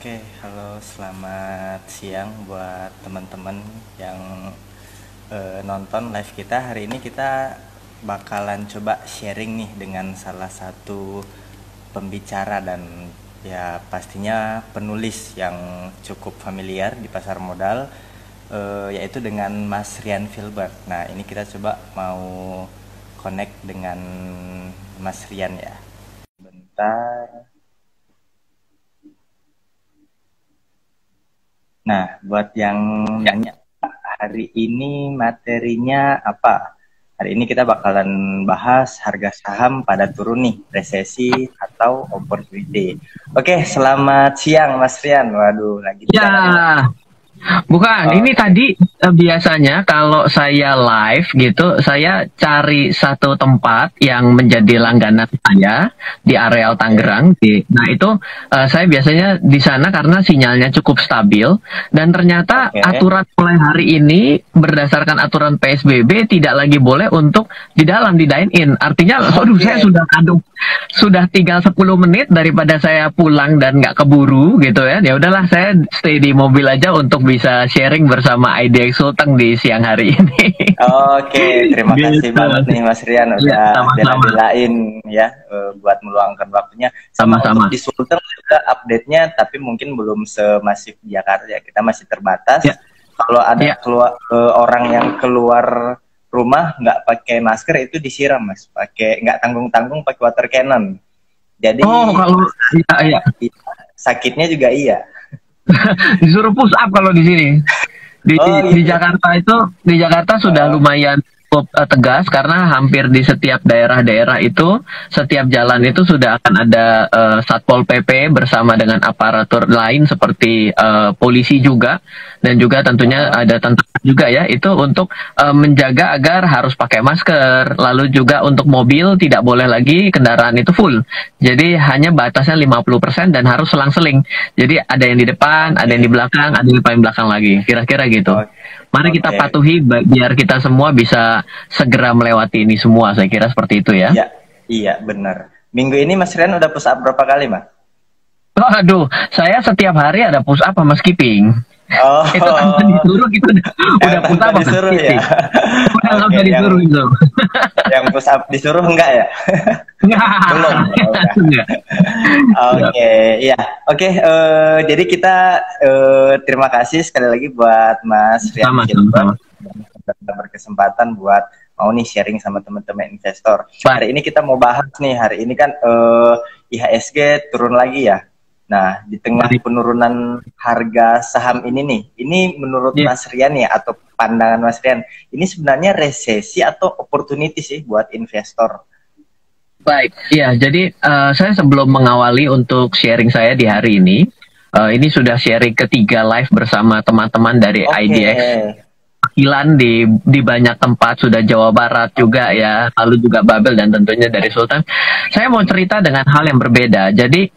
Oke, halo, selamat siang buat teman-teman yang nonton live kita. Hari ini kita bakalan coba sharing nih dengan salah satu pembicara dan ya pastinya penulis yang cukup familiar di pasar modal, yaitu dengan Mas Rian Filbert. Nah, ini kita coba mau connect dengan Mas Rian ya. Bentar. Nah, buat yang nanya, hari ini materinya apa? Hari ini kita bakalan bahas harga saham pada turun nih, resesi atau opportunity. Oke, selamat siang Mas Rian. Waduh, lagi di jalan. Ya, bukan. Ini Oke, tadi biasanya kalau saya live gitu, saya cari satu tempat yang menjadi langganan saya di areal oke, Tangerang. Nah itu saya biasanya di sana karena sinyalnya cukup stabil dan ternyata oke. aturan mulai hari ini berdasarkan aturan PSBB tidak lagi boleh untuk di dalam di dine in. Artinya, aduh saya Oke, sudah kadung sudah tinggal 10 menit daripada saya pulang dan nggak keburu gitu ya. Ya udahlah saya stay di mobil aja untuk bisa sharing bersama IDX Sulteng di siang hari ini. oke. Terima kasih Gitu. banget nih Mas Rian Ya, udah sama-sama. bela-belain ya, buat meluangkan waktunya. Sama untuk Sama-sama. di Sulteng juga update-nya, tapi mungkin belum semasif di Jakarta ya. Kita masih terbatas. Ya, Kalau ada ya. keluar orang yang keluar rumah nggak pakai masker itu disiram Mas, pakai nggak tanggung-tanggung pakai water cannon. Oh, Jadi kalau ya, ya. sakitnya juga iya. Disuruh push up kalau di sini. Di Oh di gitu. Jakarta itu di Jakarta sudah Oh, lumayan cukup tegas karena hampir di setiap daerah-daerah itu setiap jalan itu sudah akan ada Satpol PP bersama dengan aparatur lain seperti polisi juga dan juga tentunya oh, ada tentara juga ya itu untuk menjaga agar harus pakai masker lalu juga untuk mobil tidak boleh lagi kendaraan itu full jadi hanya batasnya 50% dan harus selang-seling jadi ada yang di depan ada yang di oke, belakang ada yang di paling belakang lagi kira-kira gitu. oke, Mari kita oke. patuhi biar kita semua bisa segera melewati ini semua. Saya kira seperti itu ya. Iya, iya benar. Minggu ini Mas Rian udah push up berapa kali, Mas? Oh, aduh, saya setiap hari ada push up sama skipping. Itu tanpa Oh, disuruh gitu udah push tanpa up sama disuruh ya. skipping. Udah nggak Oke, usah disuruh itu. yang push up disuruh enggak ya? Belum. Oh, Enggak. enggak. Enggak. Ya. Oke, iya. Oke, jadi kita terima kasih sekali lagi buat Mas Rian Sama-sama. Gilbert yang sudah berkesempatan buat mau nih sharing sama teman-teman investor. Baik. Hari ini kita mau bahas nih, hari ini kan IHSG turun lagi ya. Nah, di tengah Baik. penurunan harga saham ini nih, ini menurut Ya. Mas Rian ya atau pandangan Mas Rian, ini sebenarnya resesi atau opportunity sih buat investor? Baik. Ya, jadi saya sebelum mengawali untuk sharing saya di hari ini sudah sharing ketiga live bersama teman-teman dari Oke, IDX Ilan di banyak tempat sudah Jawa Barat juga oke, ya lalu juga Babel dan tentunya dari Sultan. Saya mau cerita dengan hal yang berbeda. Jadi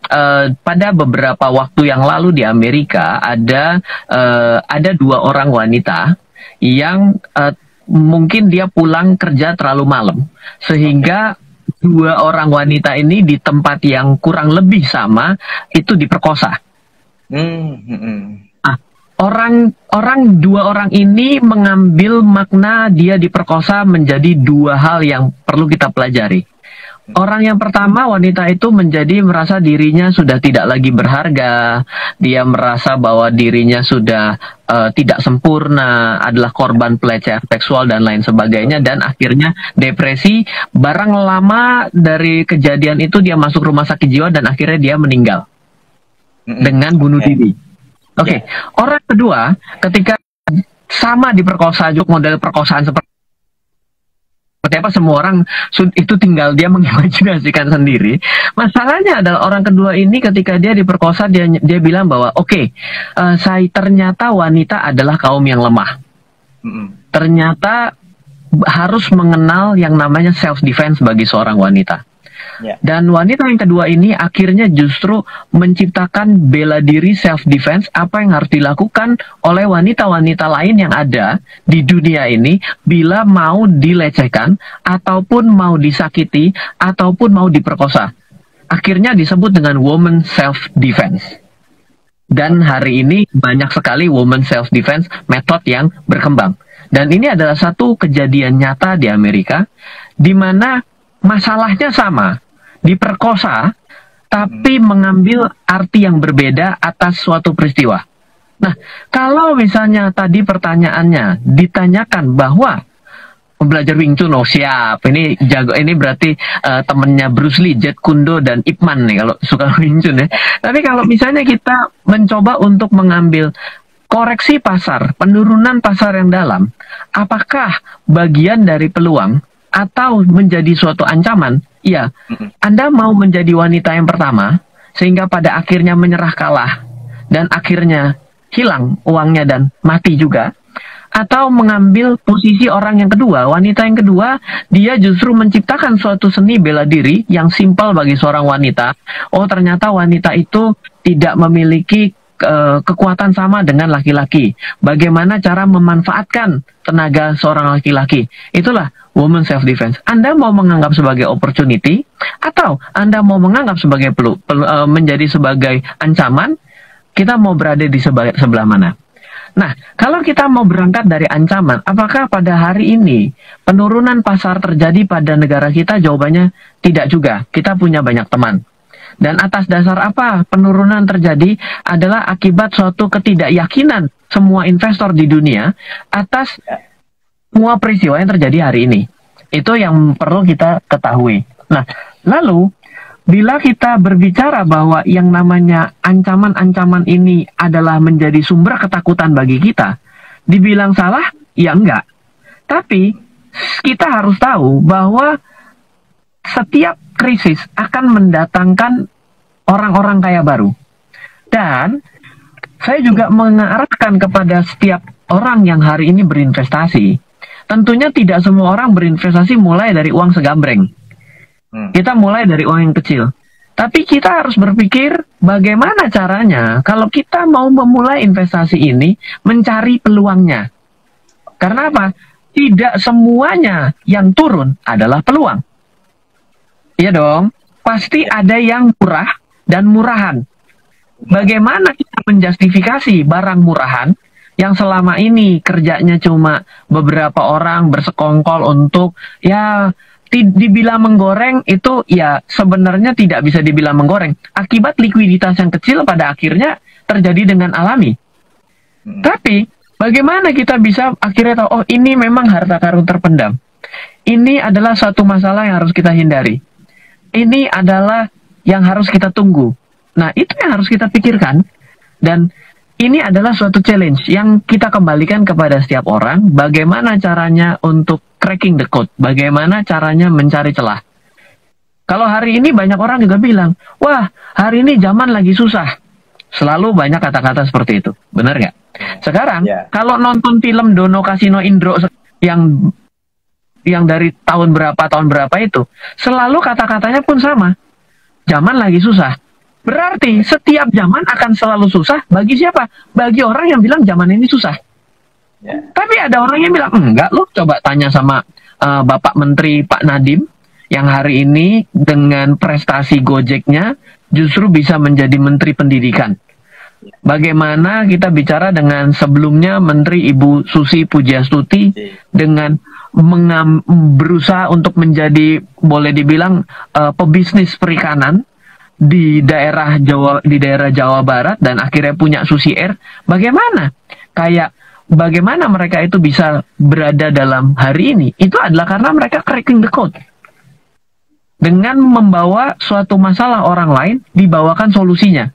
pada beberapa waktu yang lalu di Amerika ada dua orang wanita yang mungkin dia pulang kerja terlalu malam oke. sehingga dua orang wanita ini di tempat yang kurang lebih sama itu diperkosa. Hmm. Ah, dua orang ini mengambil makna dia diperkosa menjadi dua hal yang perlu kita pelajari. Orang yang pertama, wanita itu menjadi merasa dirinya sudah tidak lagi berharga. Dia merasa bahwa dirinya sudah tidak sempurna, adalah korban pelecehan seksual dan lain sebagainya. Dan akhirnya depresi. Barang lama dari kejadian itu dia masuk rumah sakit jiwa dan akhirnya dia meninggal dengan bunuh Oke, diri. Oke, ya, orang kedua ketika sama diperkosa juga model perkosaan seperti apa semua orang itu tinggal dia mengimajinasikan sendiri. Masalahnya adalah orang kedua ini ketika dia diperkosa dia bilang bahwa oke, saya ternyata wanita adalah kaum yang lemah. Ternyata harus mengenal yang namanya self defense bagi seorang wanita. ya, Dan wanita yang kedua ini akhirnya justru menciptakan bela diri self defense apa yang harus dilakukan oleh wanita-wanita lain yang ada di dunia ini bila mau dilecehkan ataupun mau disakiti ataupun mau diperkosa. Akhirnya disebut dengan woman self defense. Dan hari ini banyak sekali women self defense method yang berkembang. Dan ini adalah satu kejadian nyata di Amerika, di mana masalahnya sama, diperkosa, tapi mengambil arti yang berbeda atas suatu peristiwa. Nah, kalau misalnya tadi pertanyaannya ditanyakan bahwa belajar Wing Chun, oh siap, ini jago, ini berarti temennya Bruce Lee, Jet Kundo, dan Ip Man nih kalau suka Wing Chun ya. Tapi kalau misalnya kita mencoba untuk mengambil koreksi pasar, penurunan pasar yang dalam, apakah bagian dari peluang atau menjadi suatu ancaman? Ya, Anda mau menjadi wanita yang pertama, sehingga pada akhirnya menyerah kalah, dan akhirnya hilang uangnya dan mati juga, atau mengambil posisi orang yang kedua, wanita yang kedua, dia justru menciptakan suatu seni bela diri yang simpel bagi seorang wanita. Oh, ternyata wanita itu tidak memiliki kekuatan sama dengan laki-laki. Bagaimana cara memanfaatkan tenaga seorang laki-laki? Itulah woman self defense. Anda mau menganggap sebagai opportunity atau Anda mau menganggap sebagai menjadi sebagai ancaman? Kita mau berada di sebelah mana? Nah, kalau kita mau berangkat dari ancaman, apakah pada hari ini penurunan pasar terjadi pada negara kita? Jawabannya tidak juga. Kita punya banyak teman. Dan atas dasar apa penurunan terjadi adalah akibat suatu ketidakyakinan semua investor di dunia atas semua peristiwa yang terjadi hari ini. Itu yang perlu kita ketahui. Nah, lalu bila kita berbicara bahwa yang namanya ancaman-ancaman ini adalah menjadi sumber ketakutan bagi kita, dibilang salah? Ya enggak. Tapi kita harus tahu bahwa setiap krisis akan mendatangkan orang-orang kaya baru. Dan saya juga mengarahkan kepada setiap orang yang hari ini berinvestasi. Tentunya tidak semua orang berinvestasi mulai dari uang segambreng. Kita mulai dari uang yang kecil. Tapi kita harus berpikir bagaimana caranya kalau kita mau memulai investasi ini mencari peluangnya. Karena apa? Tidak semuanya yang turun adalah peluang. Iya dong, pasti ada yang murah dan murahan. Bagaimana kita menjustifikasi barang murahan yang selama ini kerjanya cuma beberapa orang bersekongkol untuk ya dibilang menggoreng itu ya sebenarnya tidak bisa dibilang menggoreng. Akibat likuiditas yang kecil pada akhirnya terjadi dengan alami. Tapi bagaimana kita bisa akhirnya tahu, oh ini memang harta karun terpendam. Ini adalah satu masalah yang harus kita hindari. Ini adalah yang harus kita tunggu. Nah, itu yang harus kita pikirkan. Dan ini adalah suatu challenge yang kita kembalikan kepada setiap orang. Bagaimana caranya untuk cracking the code? Bagaimana caranya mencari celah? Kalau hari ini banyak orang juga bilang, wah, hari ini zaman lagi susah. Selalu banyak kata-kata seperti itu. Benar nggak? Sekarang, kalau nonton film Dono Kasino Indro yang dari tahun berapa itu, selalu kata-katanya pun sama. Zaman lagi susah. Berarti setiap zaman akan selalu susah bagi siapa? Bagi orang yang bilang zaman ini susah. Tapi ada orang yang bilang, enggak loh, coba tanya sama Bapak Menteri Pak Nadiem, yang hari ini dengan prestasi Gojeknya justru bisa menjadi Menteri Pendidikan. Bagaimana kita bicara dengan sebelumnya Menteri Ibu Susi Pujiastuti dengan berusaha untuk menjadi, boleh dibilang pebisnis perikanan di daerah Jawa Barat dan akhirnya punya Susi Air. Bagaimana mereka itu bisa berada dalam hari ini? Itu adalah karena mereka cracking the code. Dengan membawa suatu masalah orang lain, dibawakan solusinya.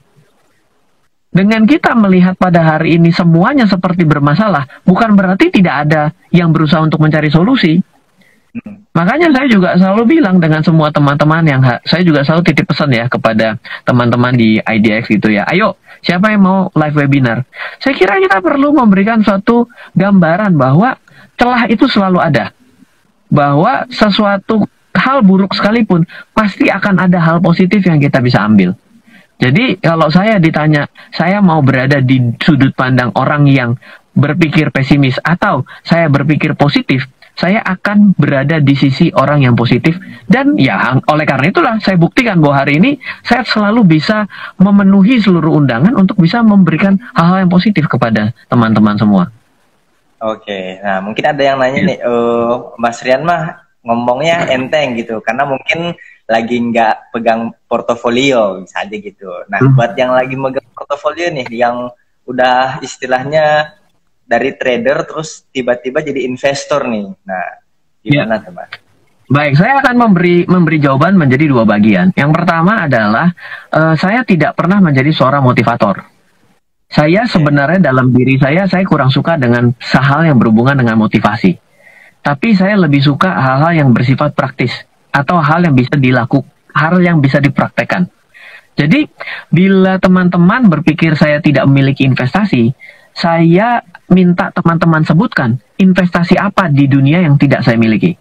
Dengan kita melihat pada hari ini semuanya seperti bermasalah, bukan berarti tidak ada yang berusaha untuk mencari solusi. Makanya saya juga selalu bilang dengan semua teman-teman saya juga selalu titip pesan ya kepada teman-teman di IDX gitu ya. Ayo, siapa yang mau live webinar? Saya kira kita perlu memberikan suatu gambaran bahwa celah itu selalu ada. Bahwa sesuatu hal buruk sekalipun pasti akan ada hal positif yang kita bisa ambil. Jadi kalau saya ditanya, saya mau berada di sudut pandang orang yang berpikir pesimis atau saya berpikir positif, saya akan berada di sisi orang yang positif. Dan ya oleh karena itulah saya buktikan bahwa hari ini saya selalu bisa memenuhi seluruh undangan untuk bisa memberikan hal-hal yang positif kepada teman-teman semua. Oke, nah mungkin ada yang nanya nih, Mas Rian mah ngomongnya enteng gitu, karena mungkin lagi nggak pegang portofolio, bisa aja gitu. Nah, buat yang lagi megang portofolio nih, yang udah istilahnya dari trader terus tiba-tiba jadi investor nih. Nah, gimana tuh, Mas? Baik, saya akan memberi jawaban menjadi dua bagian. Yang pertama adalah saya tidak pernah menjadi seorang motivator. Saya sebenarnya dalam diri saya kurang suka dengan hal yang berhubungan dengan motivasi. Tapi saya lebih suka hal-hal yang bersifat praktis atau hal yang bisa dilakukan, hal yang bisa dipraktekkan. Jadi, bila teman-teman berpikir saya tidak memiliki investasi, saya minta teman-teman sebutkan investasi apa di dunia yang tidak saya miliki.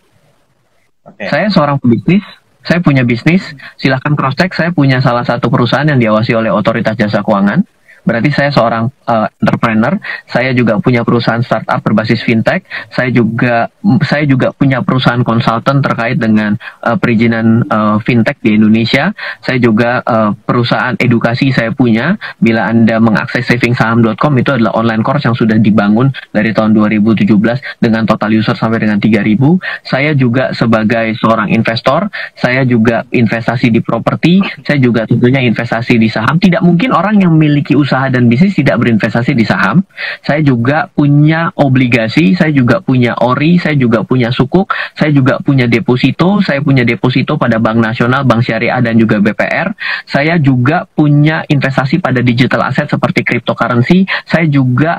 Saya seorang pebisnis, saya punya bisnis, silahkan cross check, saya punya salah satu perusahaan yang diawasi oleh Otoritas Jasa Keuangan. Berarti saya seorang entrepreneur, saya juga punya perusahaan startup berbasis fintech, saya juga punya perusahaan konsultan terkait dengan perizinan fintech di Indonesia, saya juga perusahaan edukasi saya punya. Bila Anda mengakses savingsaham.com, itu adalah online course yang sudah dibangun dari tahun 2017 dengan total user sampai dengan 3.000. Saya juga sebagai seorang investor, saya juga investasi di properti, saya juga tentunya investasi di saham. Tidak mungkin orang yang memiliki usaha dan bisnis tidak berinvestasi di saham. Saya juga punya obligasi, saya juga punya ori, saya juga punya sukuk, saya juga punya deposito, saya punya deposito pada Bank Nasional, Bank Syariah, dan juga BPR. Saya juga punya investasi pada digital asset seperti cryptocurrency. Saya juga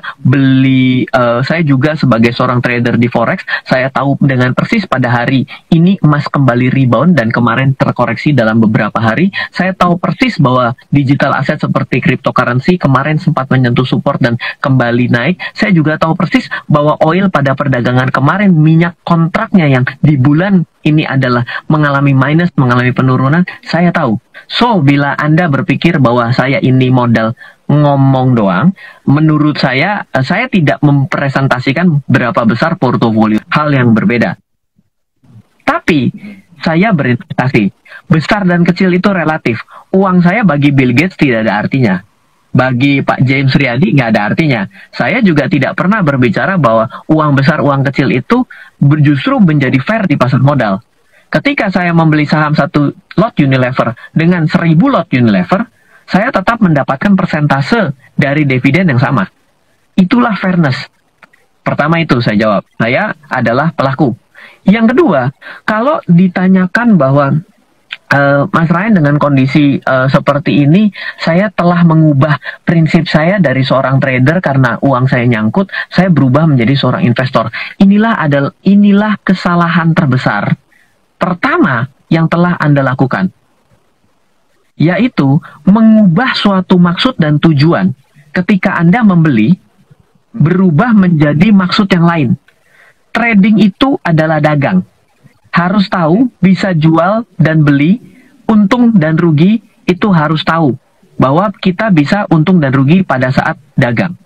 saya juga sebagai seorang trader di forex, saya tahu dengan persis pada hari ini emas kembali rebound dan kemarin terkoreksi dalam beberapa hari. Saya tahu persis bahwa digital asset seperti cryptocurrency kemarin sempat menyentuh support dan kembali naik. Saya juga tahu persis bahwa oil pada perdagangan kemarin, minyak kontraknya yang di bulan ini adalah mengalami minus, mengalami penurunan. Saya tahu. So, bila Anda berpikir bahwa saya ini modal ngomong doang, menurut saya tidak mempresentasikan berapa besar portofolio. Hal yang berbeda. Tapi, saya berinvestasi. Besar dan kecil itu relatif. Uang saya bagi Bill Gates tidak ada artinya. Bagi Pak James Riyadi nggak ada artinya. Saya juga tidak pernah berbicara bahwa uang besar, uang kecil itu justru menjadi fair di pasar modal. Ketika saya membeli saham satu lot Unilever dengan 1.000 lot Unilever, saya tetap mendapatkan persentase dari dividen yang sama. Itulah fairness. Pertama itu saya jawab. Saya adalah pelaku. Yang kedua, kalau ditanyakan bahwa Mas Ryan, dengan kondisi seperti ini, saya telah mengubah prinsip saya dari seorang trader karena uang saya nyangkut, saya berubah menjadi seorang investor. Inilah kesalahan terbesar pertama yang telah Anda lakukan, yaitu mengubah suatu maksud dan tujuan ketika Anda membeli, berubah menjadi maksud yang lain. Trading itu adalah dagang. Harus tahu, bisa jual dan beli, untung dan rugi, itu harus tahu. Bahwa kita bisa untung dan rugi pada saat dagang.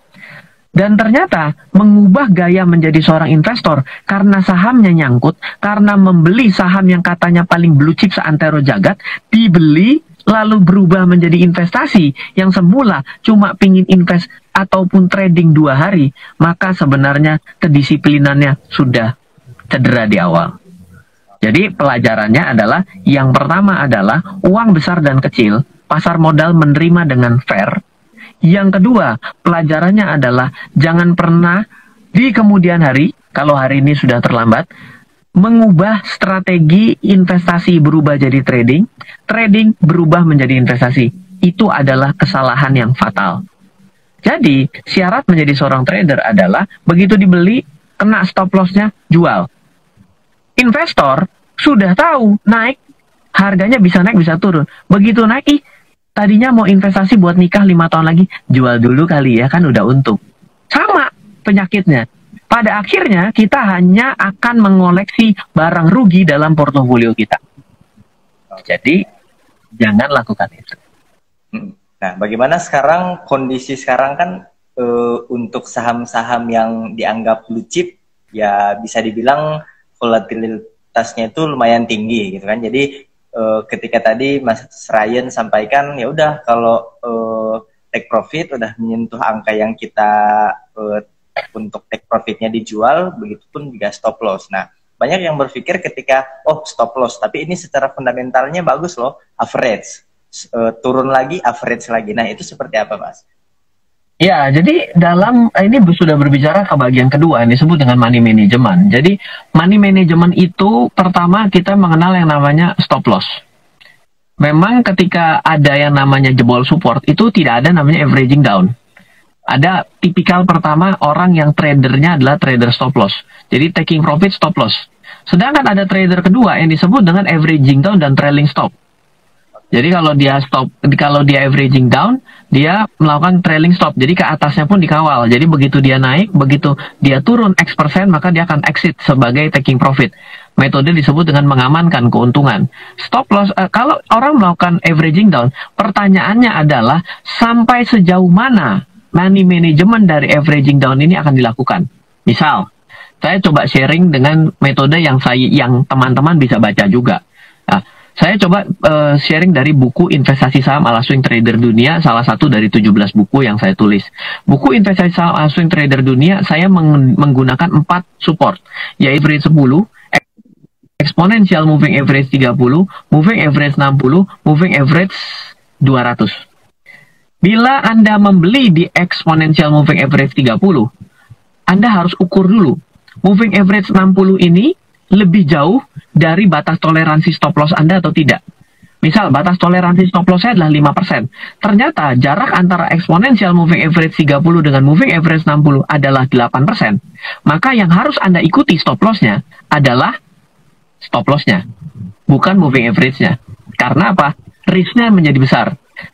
Dan ternyata, mengubah gaya menjadi seorang investor, karena sahamnya nyangkut, karena membeli saham yang katanya paling blue chip seantero jagat, dibeli, lalu berubah menjadi investasi, yang semula cuma pingin invest ataupun trading 2 hari, maka sebenarnya kedisiplinannya sudah cedera di awal. Jadi pelajarannya adalah, yang pertama adalah uang besar dan kecil, pasar modal menerima dengan fair. Yang kedua, pelajarannya adalah jangan pernah di kemudian hari, kalau hari ini sudah terlambat, mengubah strategi investasi berubah jadi trading, trading berubah menjadi investasi. Itu adalah kesalahan yang fatal. Jadi, syarat menjadi seorang trader adalah begitu dibeli, kena stop loss-nya, jual. Investor sudah tahu naik, harganya bisa naik bisa turun. Begitu naik, tadinya mau investasi buat nikah 5 tahun lagi, jual dulu kali ya, kan udah untung. Sama penyakitnya. Pada akhirnya kita hanya akan mengoleksi barang rugi dalam portofolio kita. Jadi jangan lakukan itu. Nah, bagaimana sekarang kondisi sekarang kan untuk saham-saham yang dianggap blue chip, ya bisa dibilang volatilitasnya itu lumayan tinggi gitu kan. Jadi ketika tadi Mas Ryan sampaikan, ya udah kalau take profit udah menyentuh angka yang kita untuk take profitnya dijual, begitupun juga stop loss. Nah, banyak yang berpikir ketika stop loss, tapi ini secara fundamentalnya bagus loh, average. Turun lagi, average lagi. Nah, itu seperti apa, Mas? Ya, jadi dalam ini sudah berbicara ke bagian kedua yang disebut dengan money management. Jadi money management itu pertama kita mengenal yang namanya stop loss. Memang ketika ada yang namanya jebol support itu tidak ada namanya averaging down. Ada tipikal pertama orang yang tradernya adalah trader stop loss. Jadi taking profit stop loss. Sedangkan ada trader kedua yang disebut dengan averaging down dan trailing stop. Jadi kalau dia averaging down, dia melakukan trailing stop. Jadi ke atasnya pun dikawal. Jadi begitu dia naik, begitu dia turun X%, maka dia akan exit sebagai taking profit. Metode disebut dengan mengamankan keuntungan. Stop loss, kalau orang melakukan averaging down, pertanyaannya adalah sampai sejauh mana money management dari averaging down ini akan dilakukan. Misal, saya coba sharing dengan metode yang teman-teman bisa baca juga. Nah, saya coba sharing dari buku Investasi Saham ala Swing Trader Dunia, salah satu dari 17 buku yang saya tulis. Buku Investasi Saham ala Swing Trader Dunia, saya menggunakan 4 support, yaitu average 10, exponential moving average 30, moving average 60, moving average 200. Bila Anda membeli di exponential moving average 30, Anda harus ukur dulu. Moving average 60 ini lebih jauh dari batas toleransi stop loss Anda atau tidak. Misal, batas toleransi stop loss adalah 5%. Ternyata jarak antara exponential moving average 30 dengan moving average 60 adalah 8%. Maka yang harus Anda ikuti stop loss-nya adalah stop loss-nya, bukan moving average-nya. Karena apa? Risk-nya menjadi besar.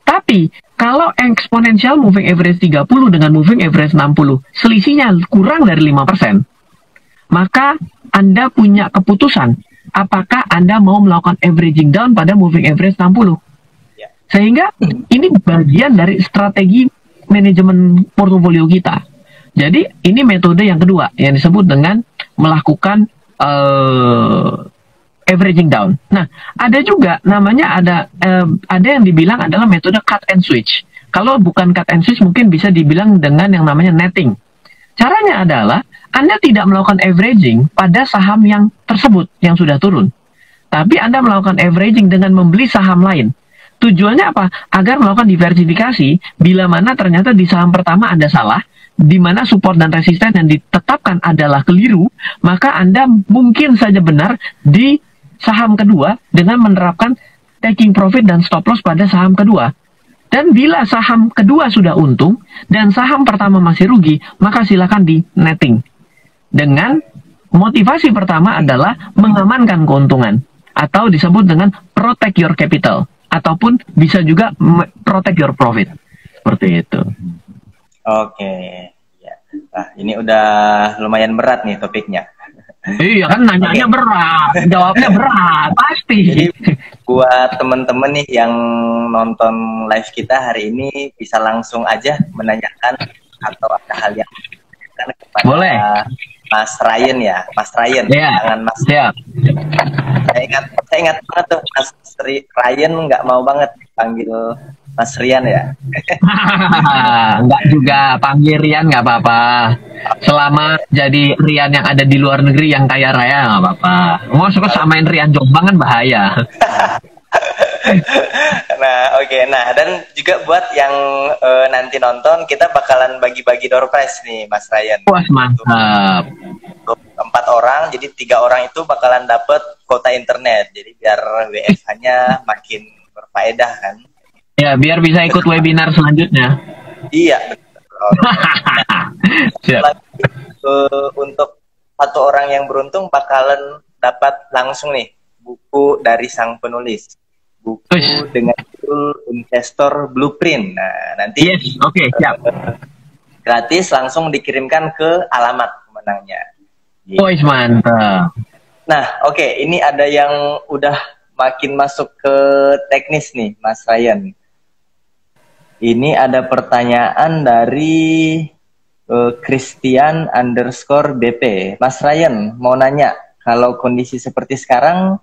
Tapi, kalau exponential moving average 30 dengan moving average 60, selisihnya kurang dari 5%, maka Anda punya keputusan apakah Anda mau melakukan averaging down pada moving average 60. Sehingga ini bagian dari strategi manajemen portofolio kita. Jadi ini metode yang kedua yang disebut dengan melakukan averaging down. Nah, ada juga namanya ada yang dibilang adalah metode cut and switch. Kalau bukan cut and switch mungkin bisa dibilang dengan yang namanya netting. Caranya adalah Anda tidak melakukan averaging pada saham yang tersebut yang sudah turun. Tapi Anda melakukan averaging dengan membeli saham lain. Tujuannya apa? Agar melakukan diversifikasi bila mana ternyata di saham pertama Anda salah, di mana support dan resisten yang ditetapkan adalah keliru, maka Anda mungkin saja benar di saham kedua dengan menerapkan taking profit dan stop loss pada saham kedua. Dan bila saham kedua sudah untung dan saham pertama masih rugi, maka silakan di netting. Dengan motivasi pertama adalah mengamankan keuntungan atau disebut dengan protect your capital ataupun bisa juga protect your profit. Seperti itu. Oke. Ya. Nah, ini udah lumayan berat nih topiknya. Iya kan nanyanya berat, jawabnya berat, pasti. Jadi buat temen-temen nih yang nonton live kita hari ini bisa langsung aja menanyakan atau ada hal yang kepada boleh. Mas Ryan ya, Mas Ryan, jangan Mas. Saya ingat banget tuh Mas Ryan nggak mau banget panggil Mas Rian ya. Enggak juga, panggil Rian nggak apa-apa. Selama jadi Rian yang ada di luar negeri yang kaya raya nggak apa-apa. Mau suka samain Rian Jombang kan bahaya. Nah, oke. Nah, dan juga buat yang nanti nonton, kita bakalan bagi-bagi door prize nih, Mas Ryan. Puas mantap. 4 orang, jadi 3 orang itu bakalan dapet kuota internet. Jadi biar WFH-nya makin berfaedah kan. Ya, biar bisa ikut webinar selanjutnya. Iya, betul. Nah, untuk 1 orang yang beruntung bakalan dapat langsung nih buku dari sang penulis. Buku dengan judul Investor Blueprint. Nah, nanti siap. Gratis langsung dikirimkan ke alamat pemenangnya. Gitu. Mantap. Nah, ini ada yang udah makin masuk ke teknis nih, Mas Ryan. Ini ada pertanyaan dari Christian_BP. Mas Ryan mau nanya, kalau kondisi seperti sekarang,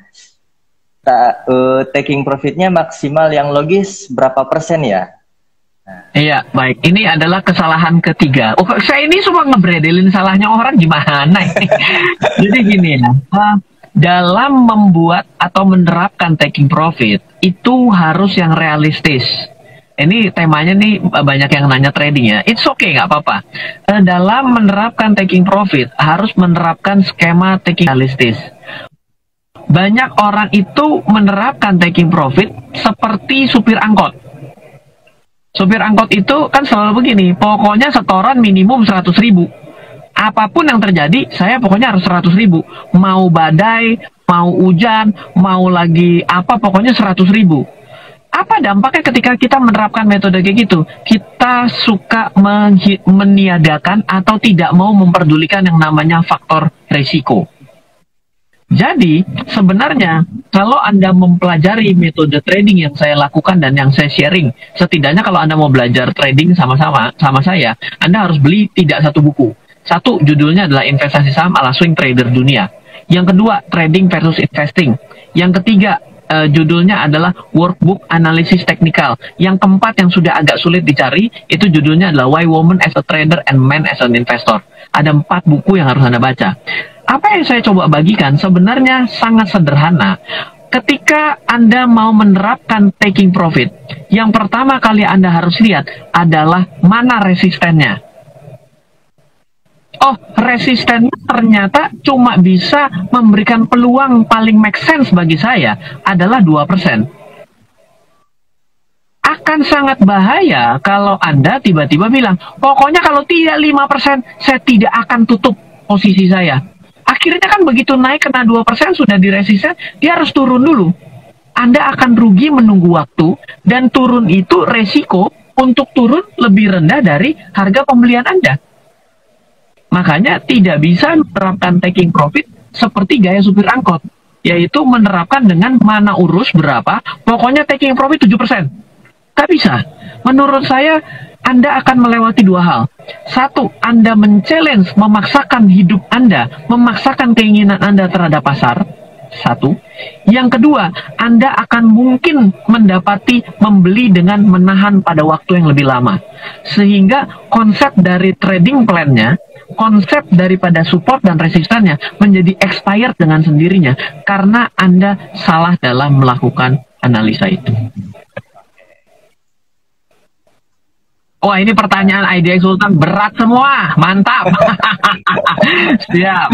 taking profitnya maksimal yang logis berapa persen ya? Iya, baik. Ini adalah kesalahan ketiga. Oh, saya ini semua ngebredelin salahnya orang gimana ini? Jadi gini ya, dalam membuat atau menerapkan taking profit, itu harus yang realistis. Ini temanya nih banyak yang nanya trading ya. It's okay, nggak apa-apa. Dalam menerapkan taking profit, harus menerapkan skema taking realistis. Banyak orang itu menerapkan taking profit seperti supir angkot. Supir angkot itu kan selalu begini, pokoknya setoran minimum 100.000. Apapun yang terjadi, saya pokoknya harus 100.000. Mau badai, mau hujan, mau lagi apa, pokoknya 100.000. Apa dampaknya ketika kita menerapkan metode kayak gitu? Kita suka meniadakan atau tidak mau memperdulikan yang namanya faktor risiko. Jadi, sebenarnya kalau Anda mempelajari metode trading yang saya lakukan dan yang saya sharing, setidaknya kalau Anda mau belajar trading sama saya, Anda harus beli tidak satu buku. Satu, judulnya adalah Investasi Saham ala Swing Trader Dunia. Yang kedua, Trading versus Investing. Yang ketiga, judulnya adalah Workbook Analisis Technical. Yang keempat yang sudah agak sulit dicari, itu judulnya adalah Why Woman as a Trader and Men as an Investor. Ada 4 buku yang harus Anda baca. Apa yang saya coba bagikan sebenarnya sangat sederhana. Ketika Anda mau menerapkan taking profit, yang pertama kali Anda harus lihat adalah mana resistennya. Oh, resistennya ternyata cuma bisa memberikan peluang paling make sense bagi saya adalah 2%. Akan sangat bahaya kalau Anda tiba-tiba bilang, pokoknya kalau tidak 5%, saya tidak akan tutup posisi saya. Akhirnya kan begitu naik kena 2% sudah diresisten, dia harus turun dulu. Anda akan rugi menunggu waktu, dan turun itu resiko untuk turun lebih rendah dari harga pembelian Anda. Makanya tidak bisa menerapkan taking profit seperti gaya supir angkot, yaitu menerapkan dengan mana urus berapa, pokoknya taking profit 7%. Gak bisa. Menurut saya, Anda akan melewati 2 hal. Satu, Anda men-challenge, memaksakan hidup Anda, memaksakan keinginan Anda terhadap pasar. Satu. Yang kedua, Anda akan mungkin mendapati membeli dengan menahan pada waktu yang lebih lama. Sehingga konsep dari trading plan-nya, konsep daripada support dan resistannya menjadi expired dengan sendirinya karena Anda salah dalam melakukan analisa itu. Wah, ini pertanyaan IDX Sultan berat semua, mantap. Siap.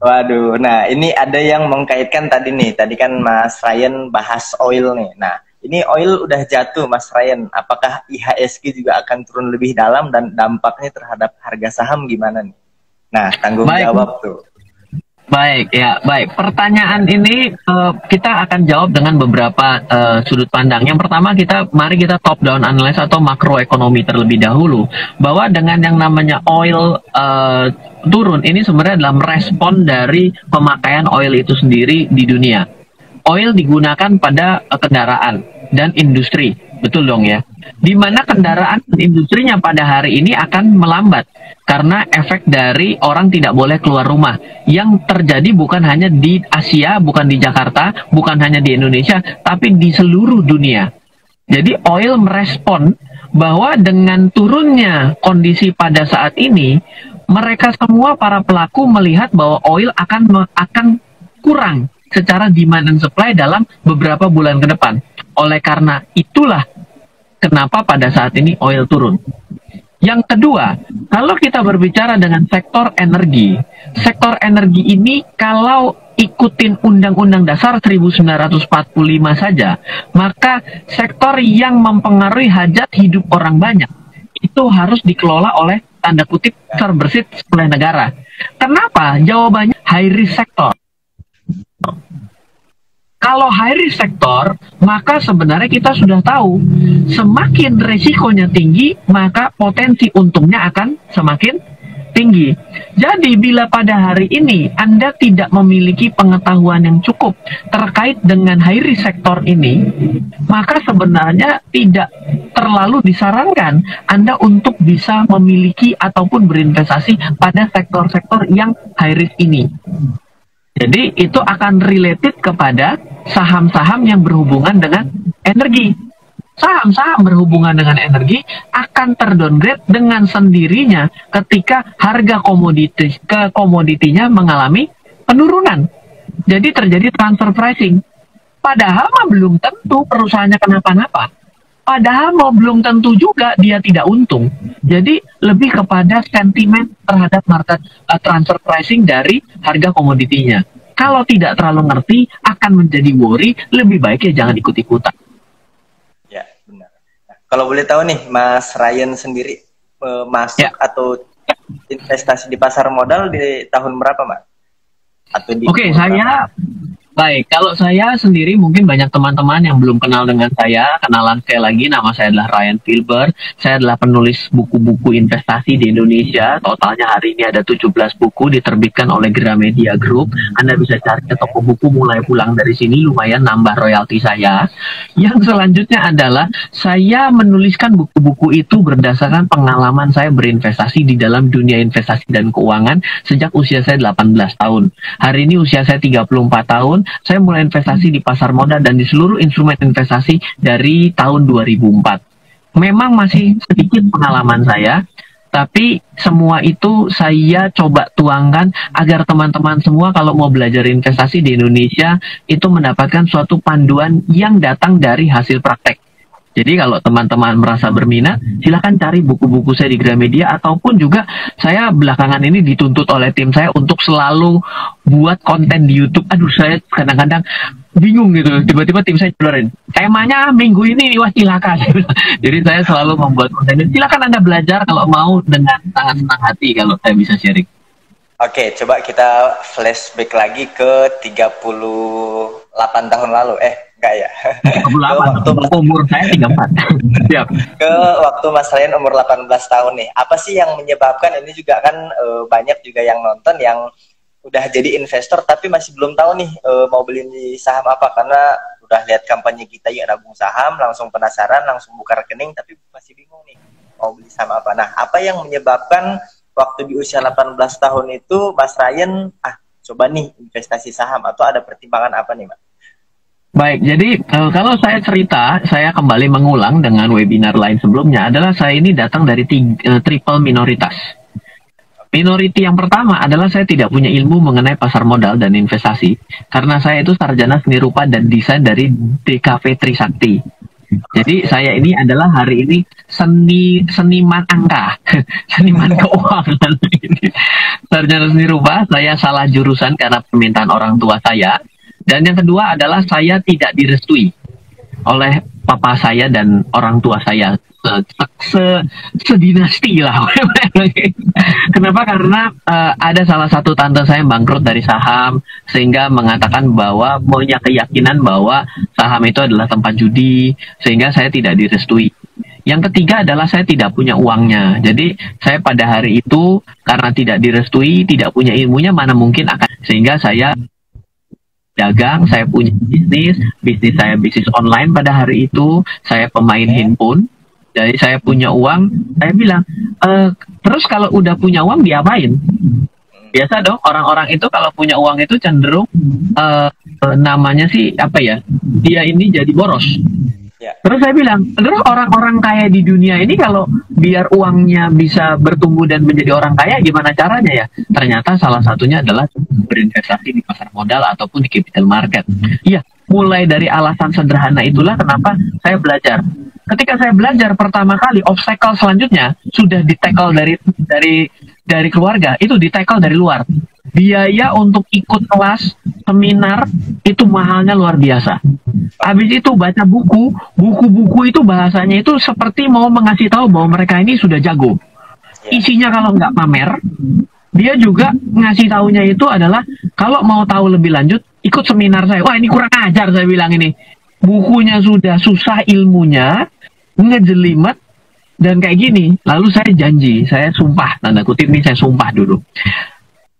Waduh, nah ini ada yang mengkaitkan tadi nih, tadi kan Mas Ryan bahas oil nih. Nah, ini oil udah jatuh Mas Ryan, apakah IHSG juga akan turun lebih dalam dan dampaknya terhadap harga saham gimana nih? Nah, tanggung jawab tuh. Baik, ya, baik. Pertanyaan ini kita akan jawab dengan beberapa sudut pandang. Yang pertama, mari kita top down analysis atau makroekonomi terlebih dahulu. Bahwa dengan yang namanya oil turun, ini sebenarnya adalah merespon dari pemakaian oil itu sendiri di dunia. Oil digunakan pada kendaraan dan industri, betul dong ya? Di mana kendaraan dan industrinya pada hari ini akan melambat karena efek dari orang tidak boleh keluar rumah yang terjadi bukan hanya di Asia, bukan di Jakarta, bukan hanya di Indonesia, tapi di seluruh dunia. Jadi oil merespon bahwa dengan turunnya kondisi pada saat ini, mereka semua para pelaku melihat bahwa oil akan kurang secara demand and supply dalam beberapa bulan ke depan. Oleh karena itulah kenapa pada saat ini oil turun. Yang kedua, kalau kita berbicara dengan sektor energi ini kalau ikutin Undang-Undang Dasar 1945 saja, maka sektor yang mempengaruhi hajat hidup orang banyak itu harus dikelola oleh tanda kutip terbersih oleh negara. Kenapa? Jawabannya high risk sector. Kalau high risk sector, maka sebenarnya kita sudah tahu semakin resikonya tinggi, maka potensi untungnya akan semakin tinggi. Jadi bila pada hari ini Anda tidak memiliki pengetahuan yang cukup terkait dengan high risk sektor ini, maka sebenarnya tidak terlalu disarankan Anda untuk bisa memiliki ataupun berinvestasi pada sektor-sektor yang high risk ini. Jadi itu akan related kepada saham-saham yang berhubungan dengan energi. Saham-saham berhubungan dengan energi akan terdowngrade dengan sendirinya ketika harga komoditinya mengalami penurunan. Jadi terjadi transfer pricing. Padahal belum tentu perusahaannya kenapa-napa. Padahal belum tentu juga dia tidak untung. Jadi lebih kepada sentimen terhadap market transfer pricing dari harga komoditinya. Kalau tidak terlalu ngerti akan menjadi worry, lebih baik ya jangan ikut-ikutan. Ya, benar. Nah, kalau boleh tahu nih, Mas Ryan sendiri masuk atau investasi di pasar modal di tahun berapa, Mas? Oke, kalau saya sendiri mungkin banyak teman-teman yang belum kenal dengan saya. Kenalan sekali lagi, nama saya adalah Ryan Filbert. Saya adalah penulis buku-buku investasi di Indonesia. Totalnya hari ini ada 17 buku diterbitkan oleh Gramedia Group. Anda bisa cari ke toko buku mulai pulang dari sini, lumayan nambah royalti saya. Yang selanjutnya adalah saya menuliskan buku-buku itu berdasarkan pengalaman saya berinvestasi di dalam dunia investasi dan keuangan sejak usia saya 18 tahun. Hari ini usia saya 34 tahun. Saya mulai investasi di pasar modal dan di seluruh instrumen investasi dari tahun 2004. Memang masih sedikit pengalaman saya, tapi semua itu saya coba tuangkan agar teman-teman semua kalau mau belajar investasi di Indonesia itu mendapatkan suatu panduan yang datang dari hasil praktek. Jadi kalau teman-teman merasa berminat, silahkan cari buku-buku saya di Gramedia, ataupun juga saya belakangan ini dituntut oleh tim saya untuk selalu buat konten di YouTube. Aduh, saya kadang-kadang bingung gitu. Tiba-tiba tim saya celurin, temanya minggu ini, wah silakan. Jadi saya selalu membuat konten. Silakan Anda belajar kalau mau dengan sangat senang hati kalau saya bisa sharing. Oke, coba kita flashback lagi ke 38 tahun lalu. Enggak ya? 38, umur saya 34. Siap. Ke waktu Mas Ryan umur 18 tahun nih. Apa sih yang menyebabkan, ini juga kan banyak juga yang nonton yang udah jadi investor tapi masih belum tahu nih mau beli di saham apa, karena udah lihat kampanye kita ya nabung saham, langsung penasaran, langsung buka rekening tapi masih bingung nih mau beli saham apa. Nah, apa yang menyebabkan waktu di usia 18 tahun itu Mas Ryan coba nih investasi saham, atau ada pertimbangan apa nih, Mas? Baik, jadi kalau saya cerita, saya kembali mengulang dengan webinar lain sebelumnya, adalah saya ini datang dari triple minoritas. Minority yang pertama adalah saya tidak punya ilmu mengenai pasar modal dan investasi, karena saya itu sarjana seni rupa dan desain dari DKV Trisakti. Jadi saya ini adalah hari ini seniman angka, seniman keuangan. Sarjana seni rupa, saya salah jurusan karena permintaan orang tua saya. Dan yang kedua adalah saya tidak direstui oleh papa saya dan orang tua saya. Sedinasti lah. Kenapa? Karena ada salah satu tante saya yang bangkrut dari saham, sehingga mengatakan bahwa punya keyakinan bahwa saham itu adalah tempat judi, sehingga saya tidak direstui. Yang ketiga adalah saya tidak punya uangnya. Jadi saya pada hari itu karena tidak direstui, tidak punya ilmunya, mana mungkin akan, sehingga saya dagang, saya punya bisnis saya bisnis online pada hari itu, saya pemain handphone, jadi saya punya uang, saya bilang, terus kalau udah punya uang diapain? Biasa dong, orang-orang itu kalau punya uang itu cenderung, namanya sih, apa ya, dia ini jadi boros. Terus saya bilang, terus orang-orang kaya di dunia ini kalau biar uangnya bisa bertumbuh dan menjadi orang kaya, gimana caranya ya? Ternyata salah satunya adalah berinvestasi di pasar modal ataupun di capital market. Iya, mulai dari alasan sederhana itulah kenapa saya belajar. Ketika saya belajar pertama kali, obstacle selanjutnya sudah di-tackle dari keluarga, itu di-tackle dari luar. Biaya untuk ikut kelas, seminar, itu mahalnya luar biasa. Habis itu baca buku-buku itu bahasanya itu seperti mau mengasih tahu bahwa mereka ini sudah jago. Isinya kalau nggak pamer, dia juga ngasih taunya itu adalah kalau mau tahu lebih lanjut, ikut seminar saya. Wah, ini kurang ajar, saya bilang ini. Bukunya sudah susah ilmunya, ngejelimet, Dan kayak gini, lalu saya janji, saya sumpah, tanda kutip nih, saya sumpah dulu.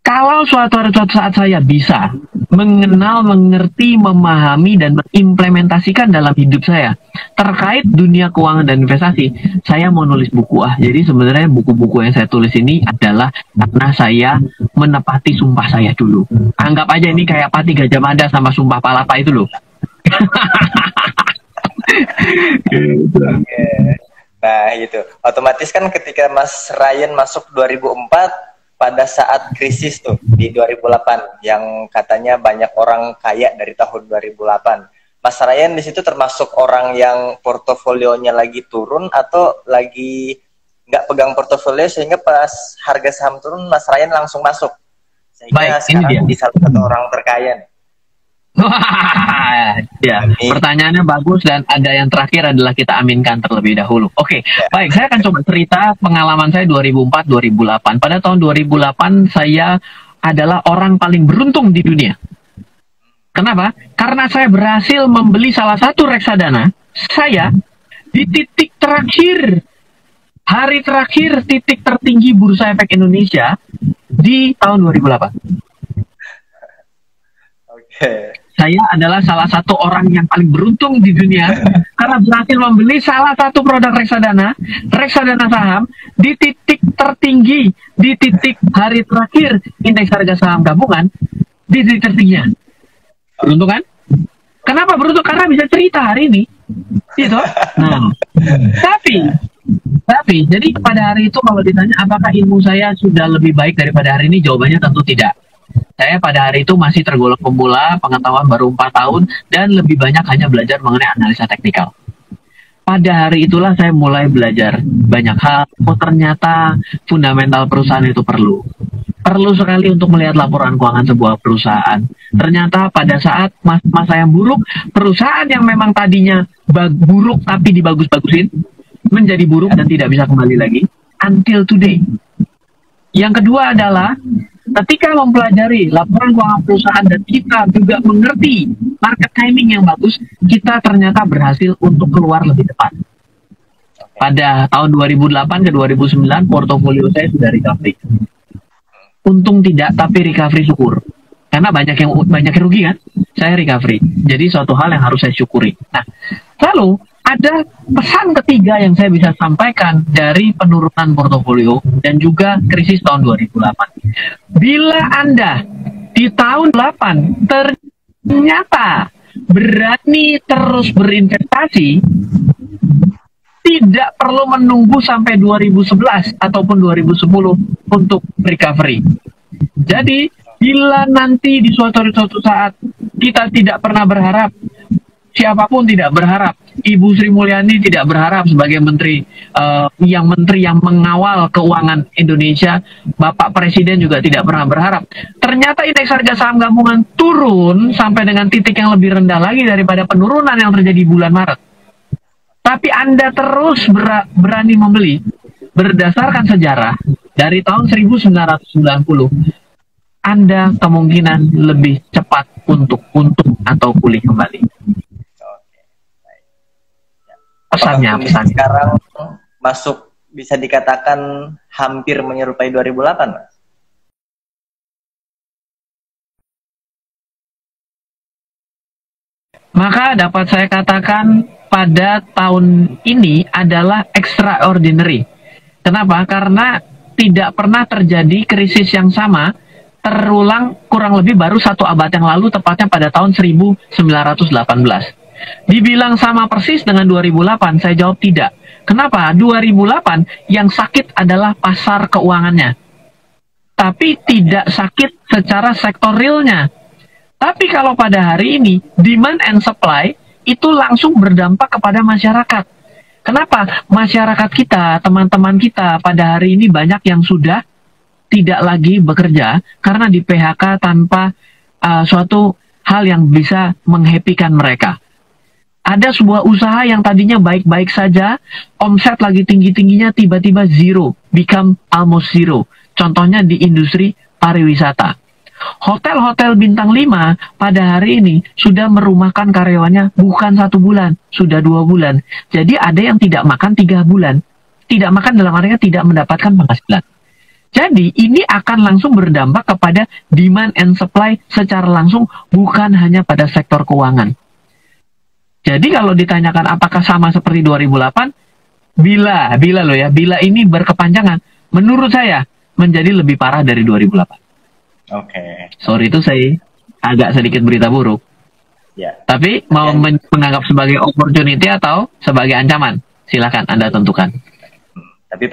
Kalau suatu saat saya bisa mengenal, mengerti, memahami, dan mengimplementasikan dalam hidup saya terkait dunia keuangan dan investasi, saya mau nulis buku. Jadi sebenarnya buku-buku yang saya tulis ini adalah karena saya menepati sumpah saya dulu. Anggap aja ini kayak Pati Gajah Mada sama Sumpah Palapa itu loh. Nah itu otomatis kan ketika Mas Ryan masuk 2004 pada saat krisis tuh di 2008 yang katanya banyak orang kaya dari tahun 2008, Mas Ryan di situ termasuk orang yang portofolionya lagi turun atau lagi nggak pegang portofolio sehingga pas harga saham turun Mas Ryan langsung masuk sehingga sekarang di salah satu orang terkaya nih. Ya, pertanyaannya bagus dan ada yang terakhir adalah kita aminkan terlebih dahulu. Oke, baik, saya akan coba cerita pengalaman saya 2004-2008. Pada tahun 2008 saya adalah orang paling beruntung di dunia. Kenapa? Karena saya berhasil membeli salah satu reksadana saya di titik terakhir, hari terakhir titik tertinggi Bursa Efek Indonesia di tahun 2008. Oke. Saya adalah salah satu orang yang paling beruntung di dunia karena berhasil membeli salah satu produk reksadana saham di titik tertinggi, di titik hari terakhir indeks harga saham gabungan di titik tertingginya. Beruntung kan? Kenapa beruntung? Karena bisa cerita hari ini, gitu. Nah, tapi jadi pada hari itu kalau ditanya apakah ilmu saya sudah lebih baik daripada hari ini, jawabannya tentu tidak. Saya pada hari itu masih tergolong pemula, pengetahuan baru 4 tahun, dan lebih banyak hanya belajar mengenai analisa teknikal. Pada hari itulah saya mulai belajar banyak hal. Oh, ternyata fundamental perusahaan itu perlu sekali untuk melihat laporan keuangan sebuah perusahaan. Ternyata pada saat masa yang buruk, perusahaan yang memang tadinya buruk tapi dibagus-bagusin, menjadi buruk dan tidak bisa kembali lagi, until today. Yang kedua adalah ketika mempelajari laporan keuangan perusahaan dan kita juga mengerti market timing yang bagus, kita ternyata berhasil untuk keluar lebih cepat. Pada tahun 2008 ke 2009, portofolio saya sudah recovery. Untung tidak, tapi recovery syukur. Karena banyak yang rugi kan, saya recovery. Jadi suatu hal yang harus saya syukuri. Nah, lalu ada pesan ketiga yang saya bisa sampaikan dari penurunan portofolio dan juga krisis tahun 2008. Bila Anda di tahun 8 ternyata berani terus berinvestasi, tidak perlu menunggu sampai 2011 ataupun 2010 untuk recovery. Jadi, bila nanti di suatu saat kita tidak pernah berharap, siapapun tidak berharap, Ibu Sri Mulyani tidak berharap sebagai menteri yang mengawal keuangan Indonesia, Bapak Presiden juga tidak pernah berharap. Ternyata indeks harga saham gabungan turun sampai dengan titik yang lebih rendah lagi daripada penurunan yang terjadi bulan Maret. Tapi Anda terus berani membeli berdasarkan sejarah dari tahun 1990. Anda kemungkinan lebih cepat untuk untung atau pulih kembali. Pesannya. Sekarang masuk bisa dikatakan hampir menyerupai 2008, Mas? Maka dapat saya katakan pada tahun ini adalah extraordinary. Kenapa? Karena tidak pernah terjadi krisis yang sama terulang kurang lebih baru 1 abad yang lalu, tepatnya pada tahun 1918. Dibilang sama persis dengan 2008, saya jawab tidak. Kenapa? 2008 yang sakit adalah pasar keuangannya. Tapi tidak sakit secara sektor realnya. Tapi kalau pada hari ini, demand and supply itu langsung berdampak kepada masyarakat. Kenapa? Masyarakat kita, teman-teman kita pada hari ini banyak yang sudah tidak lagi bekerja karena di PHK tanpa suatu hal yang bisa menghappykan mereka. Ada sebuah usaha yang tadinya baik-baik saja, omset lagi tinggi-tingginya tiba-tiba zero, become almost zero. Contohnya di industri pariwisata. Hotel-hotel bintang 5 pada hari ini sudah merumahkan karyawannya bukan 1 bulan, sudah 2 bulan. Jadi ada yang tidak makan 3 bulan. tidak makan dalam artinya tidak mendapatkan penghasilan. Jadi ini akan langsung berdampak kepada demand and supply secara langsung, bukan hanya pada sektor keuangan. Jadi kalau ditanyakan apakah sama seperti 2008, bila ini berkepanjangan, menurut saya menjadi lebih parah dari 2008. Oke. Sorry itu saya agak sedikit berita buruk. Ya. Tapi mau menganggap sebagai opportunity atau sebagai ancaman, silakan Anda tentukan. Tapi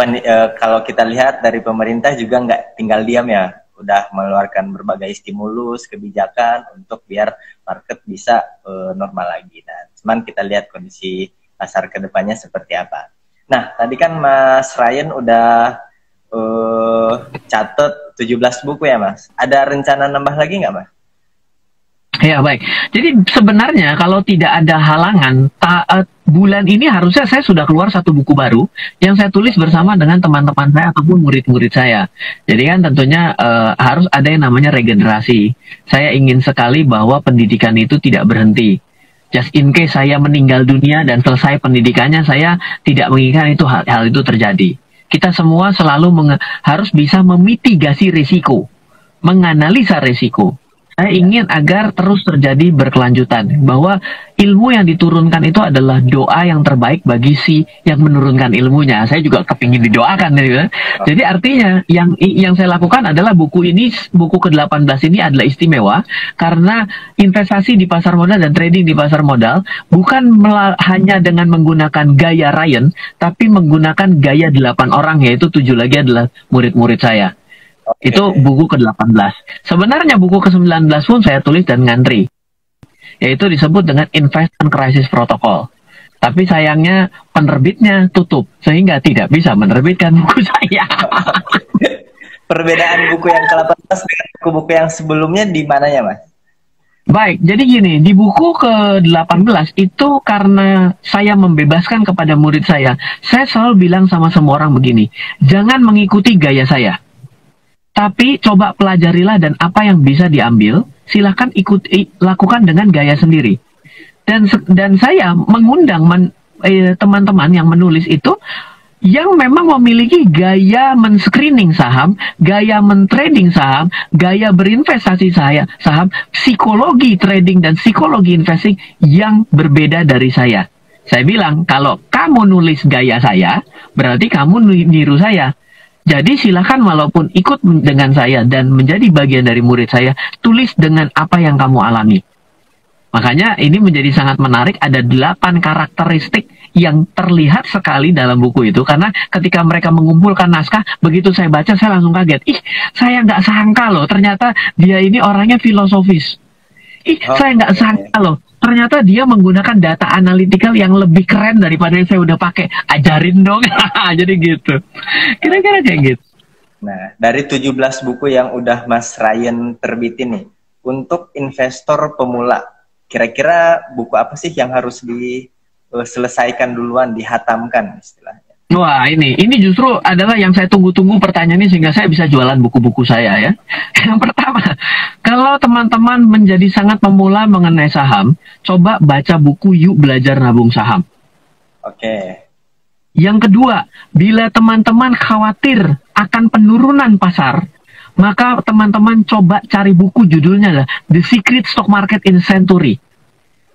kalau kita lihat dari pemerintah juga nggak tinggal diam ya, udah mengeluarkan berbagai stimulus, kebijakan untuk biar market bisa normal lagi. Nah, cuman kita lihat kondisi pasar kedepannya seperti apa. Nah, tadi kan Mas Ryan udah catat 17 buku ya Mas. Ada rencana nambah lagi nggak Mas? Ya baik, jadi sebenarnya kalau tidak ada halangan, bulan ini harusnya saya sudah keluar satu buku baru yang saya tulis bersama dengan teman-teman saya ataupun murid-murid saya. Jadi kan tentunya harus ada yang namanya regenerasi. Saya ingin sekali bahwa pendidikan itu tidak berhenti. Just in case saya meninggal dunia dan selesai pendidikannya, saya tidak menginginkan itu hal itu terjadi. Kita semua selalu harus bisa memitigasi risiko, menganalisa risiko. Saya ingin agar terus terjadi berkelanjutan, bahwa ilmu yang diturunkan itu adalah doa yang terbaik bagi si yang menurunkan ilmunya. Saya juga kepingin didoakan, gitu. Jadi artinya yang saya lakukan adalah buku ke-18 ini adalah istimewa karena investasi di pasar modal dan trading di pasar modal bukan hanya dengan menggunakan gaya Ryan, tapi menggunakan gaya 8 orang, yaitu 7 lagi adalah murid-murid saya. Itu buku ke-18. Sebenarnya buku ke-19 pun saya tulis dan ngantri. Yaitu disebut dengan Investment Crisis Protocol. Tapi sayangnya penerbitnya tutup. Sehingga tidak bisa menerbitkan buku saya. Perbedaan buku yang ke-18 dengan buku-buku yang sebelumnya di mananya Mas? Baik, jadi gini. Di buku ke-18 itu karena saya membebaskan kepada murid saya selalu bilang sama semua orang begini. Jangan mengikuti gaya saya. Tapi coba pelajarilah dan apa yang bisa diambil, silakan lakukan dengan gaya sendiri. Dan saya mengundang teman-teman yang menulis itu yang memang memiliki gaya men-screening saham, gaya men-trading saham, gaya berinvestasi saham, psikologi trading dan psikologi investing yang berbeda dari saya. Saya bilang, kalau kamu nulis gaya saya, berarti kamu niru saya. Jadi silakan walaupun ikut dengan saya dan menjadi bagian dari murid saya, tulis dengan apa yang kamu alami. Makanya ini menjadi sangat menarik, ada 8 karakteristik yang terlihat sekali dalam buku itu. Karena ketika mereka mengumpulkan naskah, begitu saya baca saya langsung kaget. Saya nggak sangka loh, ternyata dia ini orangnya filosofis. Saya nggak sangka loh, ternyata dia menggunakan data analytical yang lebih keren daripada yang saya udah pakai. Ajarin dong. Jadi gitu. Kira-kira kayak gitu. Nah, dari 17 buku yang udah Mas Ryan terbitin nih, untuk investor pemula, kira-kira buku apa sih yang harus diselesaikan duluan, dihatamkan istilahnya? Wah, ini justru adalah yang saya tunggu-tunggu pertanyaan ini sehingga saya bisa jualan buku-buku saya ya. Yang pertama, kalau teman-teman menjadi sangat pemula mengenai saham, coba baca buku Yuk Belajar Nabung Saham. Oke. Yang kedua, bila teman-teman khawatir akan penurunan pasar, maka teman-teman coba cari buku judulnya lah The Secret Stock Market in Century.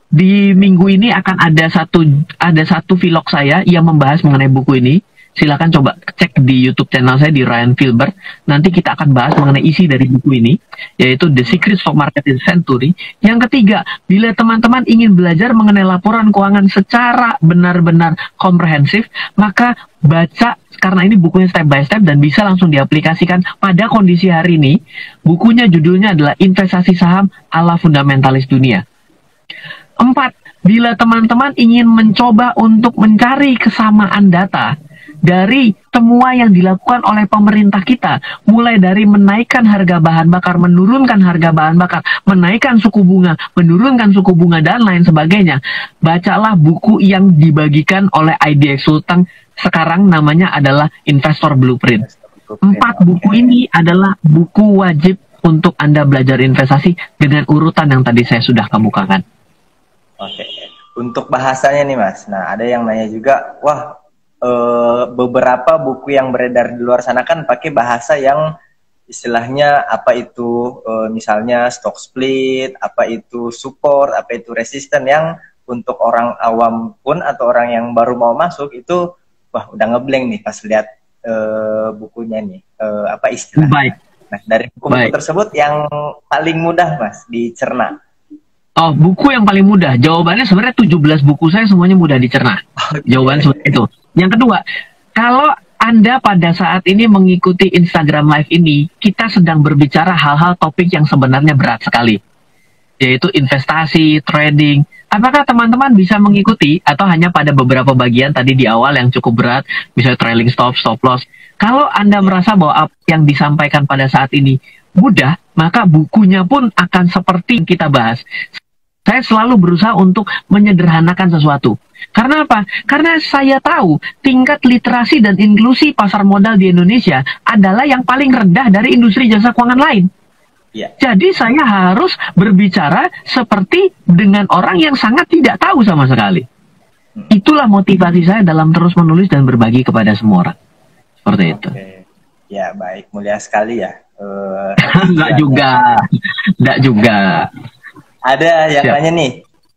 Di minggu ini akan ada satu vlog saya yang membahas mengenai buku ini. Silakan coba cek di YouTube channel saya di Ryan Filbert. Nanti kita akan bahas mengenai isi dari buku ini, yaitu The Secret Stock Market in Century. Yang ketiga, bila teman-teman ingin belajar mengenai laporan keuangan secara benar-benar komprehensif, maka baca, karena ini bukunya step by step dan bisa langsung diaplikasikan pada kondisi hari ini. Bukunya judulnya adalah Investasi Saham ala Fundamentalis Dunia. 4. Bila teman-teman ingin mencoba untuk mencari kesamaan data dari semua yang dilakukan oleh pemerintah kita, mulai dari menaikkan harga bahan bakar, menurunkan harga bahan bakar, menaikkan suku bunga, menurunkan suku bunga, dan lain sebagainya, bacalah buku yang dibagikan oleh IDX Sultan, sekarang namanya adalah Investor Blueprint. 4 buku ini adalah buku wajib untuk Anda belajar investasi dengan urutan yang tadi saya sudah kemukakan. Oke. Untuk bahasanya nih Mas, nah ada yang nanya juga, wah beberapa buku yang beredar di luar sana kan pakai bahasa yang istilahnya apa itu misalnya stock split, apa itu support, apa itu resisten, yang untuk orang awam pun atau orang yang baru mau masuk itu wah udah ngeblank nih pas lihat bukunya nih apa istilahnya. Baik. Nah, dari buku-buku tersebut yang paling mudah Mas dicerna. Oh, buku yang paling mudah. Jawabannya sebenarnya 17 buku saya semuanya mudah dicerna. Jawabannya seperti itu. Yang kedua, kalau Anda pada saat ini mengikuti Instagram Live ini, kita sedang berbicara hal-hal topik yang sebenarnya berat sekali, yaitu investasi, trading. Apakah teman-teman bisa mengikuti atau hanya pada beberapa bagian tadi di awal yang cukup berat, misalnya trailing stop, stop loss? Kalau Anda merasa bahwa apa yang disampaikan pada saat ini mudah, maka bukunya pun akan seperti yang kita bahas. Saya selalu berusaha untuk menyederhanakan sesuatu. Karena apa? Karena saya tahu tingkat literasi dan inklusi pasar modal di Indonesia adalah yang paling rendah dari industri jasa keuangan lain. Jadi saya harus berbicara seperti dengan orang yang sangat tidak tahu sama sekali. Itulah motivasi saya dalam terus menulis dan berbagi kepada semua orang. Seperti itu. Ya, baik. Mulia sekali ya. Enggak juga. Enggak juga. Ada yang nanya nih,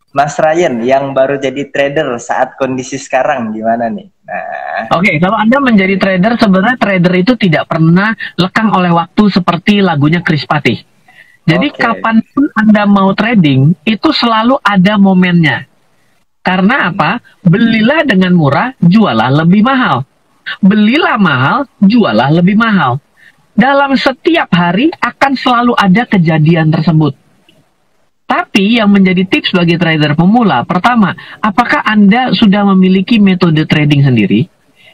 Mas Ryan yang baru jadi trader saat kondisi sekarang gimana nih? Nah. Oke, kalau Anda menjadi trader, sebenarnya trader itu tidak pernah lekang oleh waktu seperti lagunya Chris Patih. Jadi kapanpun Anda mau trading, itu selalu ada momennya. Karena apa? Belilah dengan murah, jualah lebih mahal. Belilah mahal, jualah lebih mahal. Dalam setiap hari akan selalu ada kejadian tersebut. Tapi yang menjadi tips bagi trader pemula, pertama, apakah Anda sudah memiliki metode trading sendiri?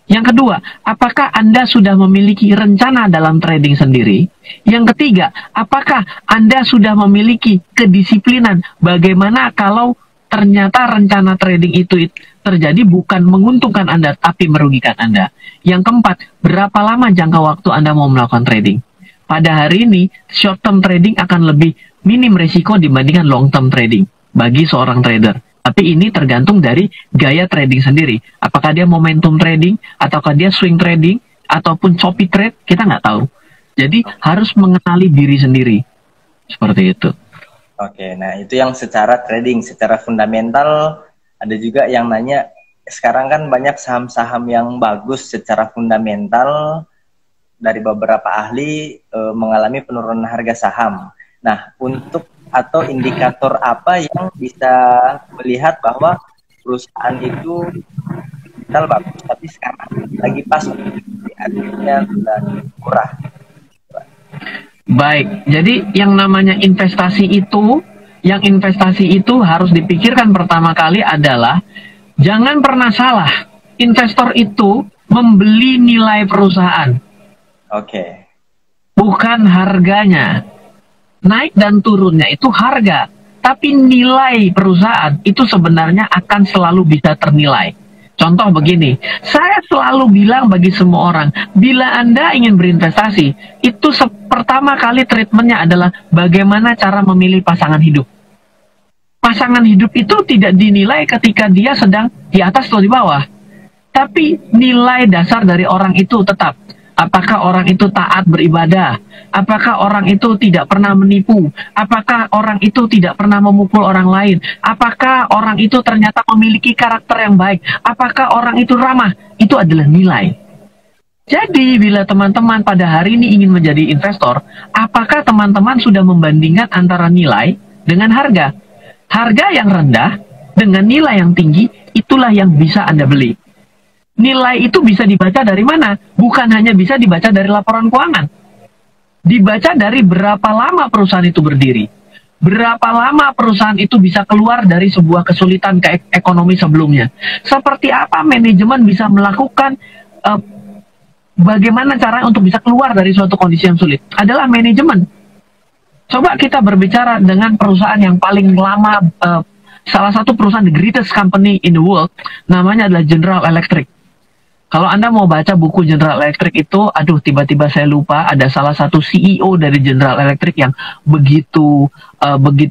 Yang kedua, apakah Anda sudah memiliki rencana dalam trading sendiri? Yang ketiga, apakah Anda sudah memiliki kedisiplinan? Bagaimana kalau ternyata rencana trading itu terjadi bukan menguntungkan Anda, tapi merugikan Anda? Yang keempat, berapa lama jangka waktu Anda mau melakukan trading? Pada hari ini, short term trading akan lebih minim risiko dibandingkan long term trading bagi seorang trader. Tapi ini tergantung dari gaya trading sendiri. Apakah dia momentum trading, ataukah dia swing trading, ataupun choppy trade, kita nggak tahu. Jadi harus mengenali diri sendiri. Seperti itu. Oke, nah itu yang secara trading, secara fundamental. Ada juga yang nanya, sekarang kan banyak saham-saham yang bagus secara fundamental, dari beberapa ahli mengalami penurunan harga saham. Nah, untuk atau indikator apa yang bisa melihat bahwa perusahaan itu digital bagus, tapi sekarang lagi pas artinya murah. Baik, jadi yang namanya investasi itu, harus dipikirkan pertama kali adalah jangan pernah salah. Investor itu membeli nilai perusahaan. Bukan harganya. Naik dan turunnya itu harga, tapi nilai perusahaan itu sebenarnya akan selalu bisa ternilai. Contoh begini, saya selalu bilang bagi semua orang, bila Anda ingin berinvestasi, itu pertama kali treatmentnya adalah bagaimana cara memilih pasangan hidup. Pasangan hidup itu tidak dinilai ketika dia sedang di atas atau di bawah, tapi nilai dasar dari orang itu tetap. Apakah orang itu taat beribadah? Apakah orang itu tidak pernah menipu? Apakah orang itu tidak pernah memukul orang lain? Apakah orang itu ternyata memiliki karakter yang baik? Apakah orang itu ramah? Itu adalah nilai. Jadi, bila teman-teman pada hari ini ingin menjadi investor, apakah teman-teman sudah membandingkan antara nilai dengan harga? Harga yang rendah dengan nilai yang tinggi, itulah yang bisa Anda beli. Nilai itu bisa dibaca dari mana? Bukan hanya bisa dibaca dari laporan keuangan. Dibaca dari berapa lama perusahaan itu berdiri. Berapa lama perusahaan itu bisa keluar dari sebuah kesulitan ekonomi sebelumnya. Seperti apa manajemen bisa melakukan, bagaimana cara untuk bisa keluar dari suatu kondisi yang sulit. Adalah manajemen. Coba kita berbicara dengan perusahaan yang paling lama, salah satu perusahaan the greatest company in the world, namanya adalah General Electric. Kalau Anda mau baca buku General Electric itu, aduh tiba-tiba saya lupa, ada salah satu CEO dari General Electric yang begitu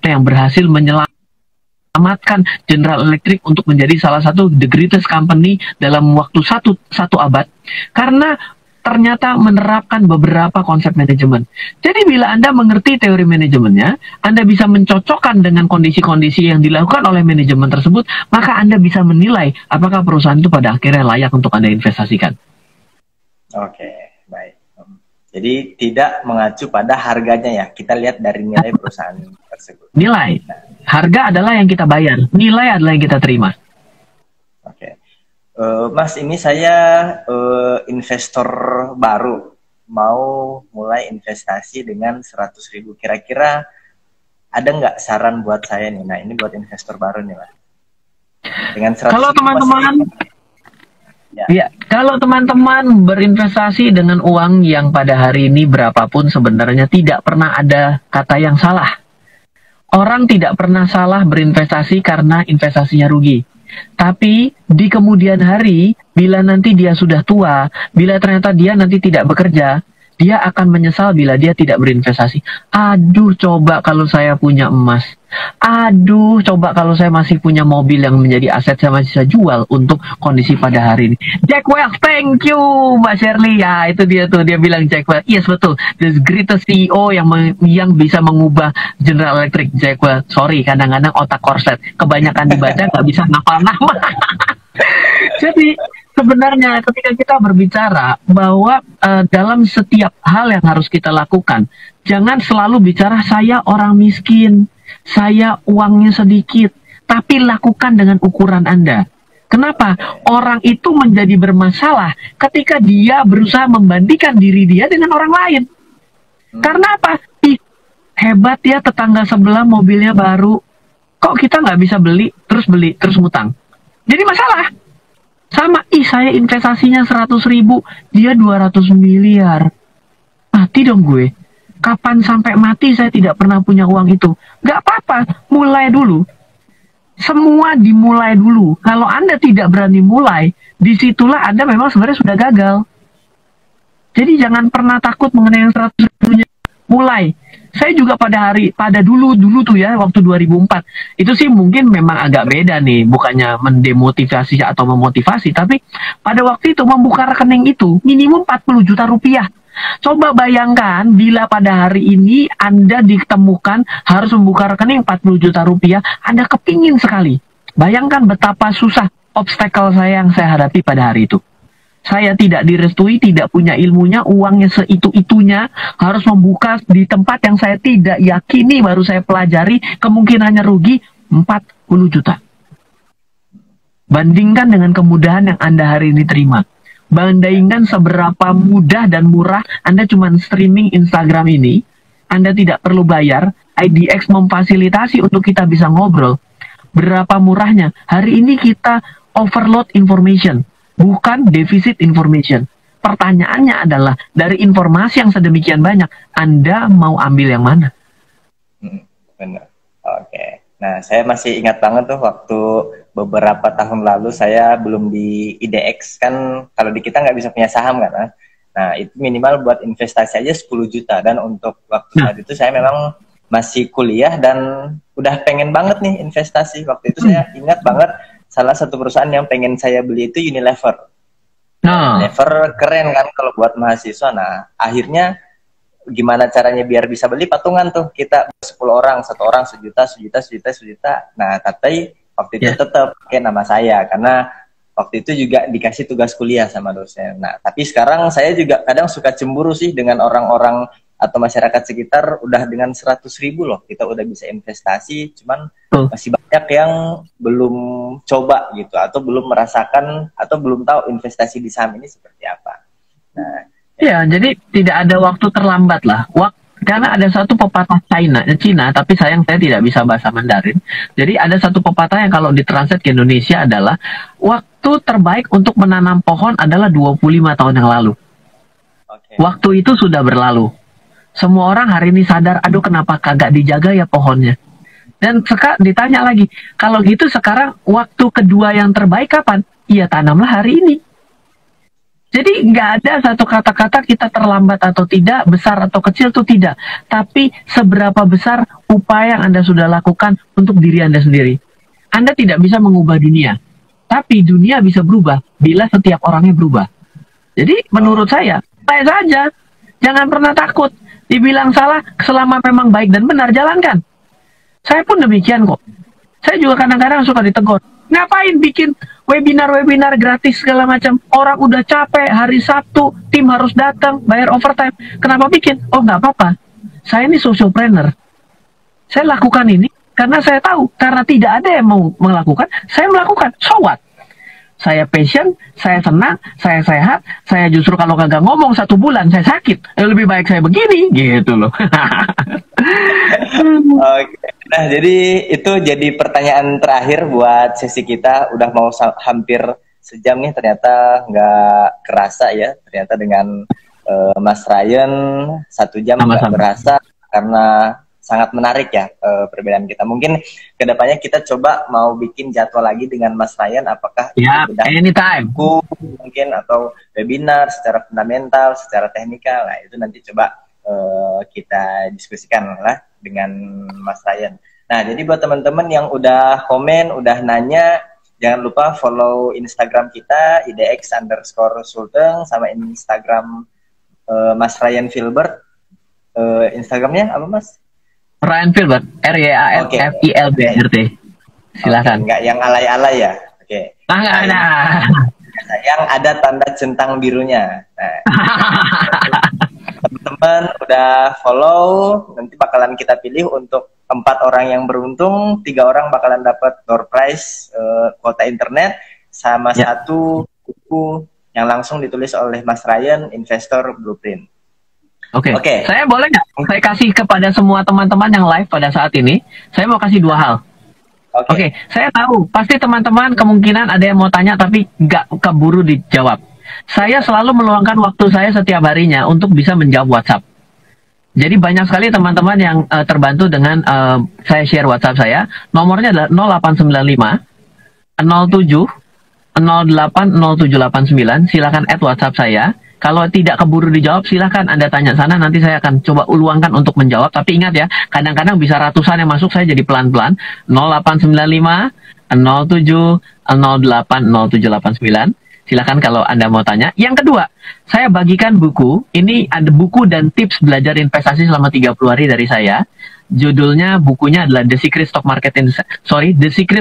yang berhasil menyelamatkan menyelamatkan General Electric untuk menjadi salah satu the greatest company dalam waktu satu abad, karena ternyata menerapkan beberapa konsep manajemen. Jadi bila Anda mengerti teori manajemennya, Anda bisa mencocokkan dengan kondisi-kondisi yang dilakukan oleh manajemen tersebut, maka Anda bisa menilai apakah perusahaan itu pada akhirnya layak untuk Anda investasikan. Oke, baik. Jadi tidak mengacu pada harganya ya, kita lihat dari nilai perusahaan tersebut. Nilai, harga adalah yang kita bayar, nilai adalah yang kita terima. Oke. Mas, ini saya investor baru, mau mulai investasi dengan 100.000. Kira-kira ada nggak saran buat saya nih? Nah, ini buat investor baru nih, Mas. Dengan 100.000 kalau teman-teman, ya, kalau teman-teman berinvestasi dengan uang yang pada hari ini berapapun, sebenarnya tidak pernah ada kata yang salah. Orang tidak pernah salah berinvestasi karena investasinya rugi. Tapi di kemudian hari, bila nanti dia sudah tua, bila ternyata dia nanti tidak bekerja, dia akan menyesal bila dia tidak berinvestasi. Aduh, coba kalau saya punya emas. Aduh, coba kalau saya masih punya mobil yang menjadi aset, saya masih bisa jual untuk kondisi pada hari ini. Jack Welch, thank you Mbak Shirley. Ya, itu dia tuh, dia bilang Jack Welch. Yes, betul. The greatest CEO yang bisa mengubah General Electric, Jack Welch. Sorry, kadang-kadang otak korset. Kebanyakan dibaca, nggak bisa ngapal nama. Jadi, sebenarnya ketika kita berbicara bahwa dalam setiap hal yang harus kita lakukan, jangan selalu bicara saya orang miskin, saya uangnya sedikit, tapi lakukan dengan ukuran Anda. Kenapa? Orang itu menjadi bermasalah ketika dia berusaha membandingkan diri dia dengan orang lain. Karena apa? Ih, hebat ya tetangga sebelah mobilnya baru, kok kita nggak bisa beli, terus ngutang. Jadi masalah. Sama, saya investasinya 100.000, dia 200 miliar. Mati dong gue. Kapan sampai mati saya tidak pernah punya uang itu. Gak apa-apa, mulai dulu. Semua dimulai dulu. Kalau Anda tidak berani mulai, disitulah Anda memang sebenarnya sudah gagal. Jadi jangan pernah takut mengenai yang 100.000-nya. Mulai. Saya juga pada dulu tuh ya, waktu 2004. Itu sih mungkin memang agak beda nih, bukannya mendemotivasi atau memotivasi, tapi pada waktu itu membuka rekening itu minimum 40 juta rupiah. Coba bayangkan bila pada hari ini Anda ditemukan harus membuka rekening 40 juta rupiah, Anda kepingin sekali. Bayangkan betapa susah obstacle yang saya hadapi pada hari itu. Saya tidak direstui, tidak punya ilmunya, uangnya seitu-itunya, harus membuka di tempat yang saya tidak yakini, baru saya pelajari, kemungkinannya rugi 40 juta. Bandingkan dengan kemudahan yang Anda hari ini terima. Bandingkan seberapa mudah dan murah Anda cuma streaming Instagram ini, Anda tidak perlu bayar, IDX memfasilitasi untuk kita bisa ngobrol. Berapa murahnya? Hari ini kita overload information. Bukan defisit information. Pertanyaannya adalah, dari informasi yang sedemikian banyak, Anda mau ambil yang mana? Benar. Oke. Nah, saya masih ingat banget tuh waktu beberapa tahun lalu saya belum di IDX. Kan kalau di kita nggak bisa punya saham kan? Nah, itu minimal buat investasi aja 10 juta. Dan untuk waktu saat itu saya memang masih kuliah dan udah pengen banget nih investasi. Waktu itu saya ingat banget, salah satu perusahaan yang pengen saya beli itu Unilever. Unilever keren kan kalau buat mahasiswa. Nah, akhirnya gimana caranya biar bisa beli patungan tuh. Kita 10 orang, satu orang sejuta. Nah, tapi waktu itu tetap pakai nama saya karena waktu itu juga dikasih tugas kuliah sama dosen. Nah, tapi sekarang saya juga kadang suka cemburu sih dengan orang-orang atau masyarakat sekitar udah dengan 100.000 loh kita udah bisa investasi, cuman masih banyak yang belum coba gitu atau belum merasakan atau belum tahu investasi di saham ini seperti apa. Nah, ya, jadi tidak ada waktu terlambat lah. Karena ada satu pepatah Cina, tapi sayang saya tidak bisa bahasa Mandarin. Jadi ada satu pepatah yang kalau ditranslate ke Indonesia adalah waktu terbaik untuk menanam pohon adalah 25 tahun yang lalu. Waktu itu sudah berlalu. Semua orang hari ini sadar, aduh kenapa kagak dijaga ya pohonnya. Dan ditanya lagi, kalau gitu sekarang waktu kedua yang terbaik kapan? Iya, tanamlah hari ini. Jadi nggak ada satu kata-kata kita terlambat atau tidak, besar atau kecil itu tidak. Tapi seberapa besar upaya yang Anda sudah lakukan untuk diri Anda sendiri. Anda tidak bisa mengubah dunia. Tapi dunia bisa berubah bila setiap orangnya berubah. Jadi menurut saya saja. Jangan pernah takut. Dibilang salah, selama memang baik dan benar, jalankan. Saya pun demikian kok. Saya juga kadang-kadang suka ditegur. Ngapain bikin webinar-webinar gratis segala macam? Orang udah capek, hari Sabtu, tim harus datang, bayar overtime. Kenapa bikin? Oh, nggak apa-apa. Saya ini socialpreneur. Saya lakukan ini karena saya tahu. Karena tidak ada yang mau melakukan, saya melakukan. So what? Saya passion, saya senang, saya sehat, saya justru kalau kagak ngomong 1 bulan saya sakit. Lebih baik saya begini, gitu loh. Oke. Nah, jadi itu jadi pertanyaan terakhir buat sesi kita. Udah mau hampir sejam nih, ternyata nggak kerasa ya. Ternyata dengan Mas Ryan 1 jam nggak berasa karena sangat menarik ya perbedaan kita. Mungkin kedepannya kita coba mau bikin jadwal lagi dengan Mas Ryan. Apakah anytime mungkin atau webinar secara fundamental, secara teknikal. Nah, itu nanti coba kita diskusikan lah dengan Mas Ryan. Nah, jadi buat teman-teman yang udah komen, udah nanya, jangan lupa follow Instagram kita idx_sulteng sama Instagram Mas Ryan Filbert. Instagramnya apa, Mas? Ryan Filbert, RYANFILBRT. Silakan. Nggak yang alay-alay ya. Oke. Nggak ada. Yang ada tanda centang birunya. Nah, teman-teman udah follow, nanti bakalan kita pilih untuk 4 orang yang beruntung, 3 orang bakalan dapat door prize kuota internet sama 1 buku yang langsung ditulis oleh Mas Ryan, Investor Blueprint. Oke. Saya boleh nggak? Saya kasih kepada semua teman-teman yang live pada saat ini. Saya mau kasih 2 hal. Oke. Saya tahu pasti teman-teman kemungkinan ada yang mau tanya tapi nggak keburu dijawab. Saya selalu meluangkan waktu saya setiap harinya untuk bisa menjawab WhatsApp. Jadi banyak sekali teman-teman yang terbantu dengan saya share WhatsApp saya. Nomornya adalah 0895 07 08 0789. Silakan add WhatsApp saya. Kalau tidak keburu dijawab, silahkan Anda tanya sana. Nanti saya akan coba luangkan untuk menjawab. Tapi ingat ya, kadang-kadang bisa ratusan yang masuk, saya jadi pelan-pelan. 0895 07 08 0789. Silahkan kalau Anda mau tanya. Yang kedua, saya bagikan buku. Ini ada buku dan tips belajar investasi selama 30 hari dari saya. Judulnya, bukunya adalah The Secret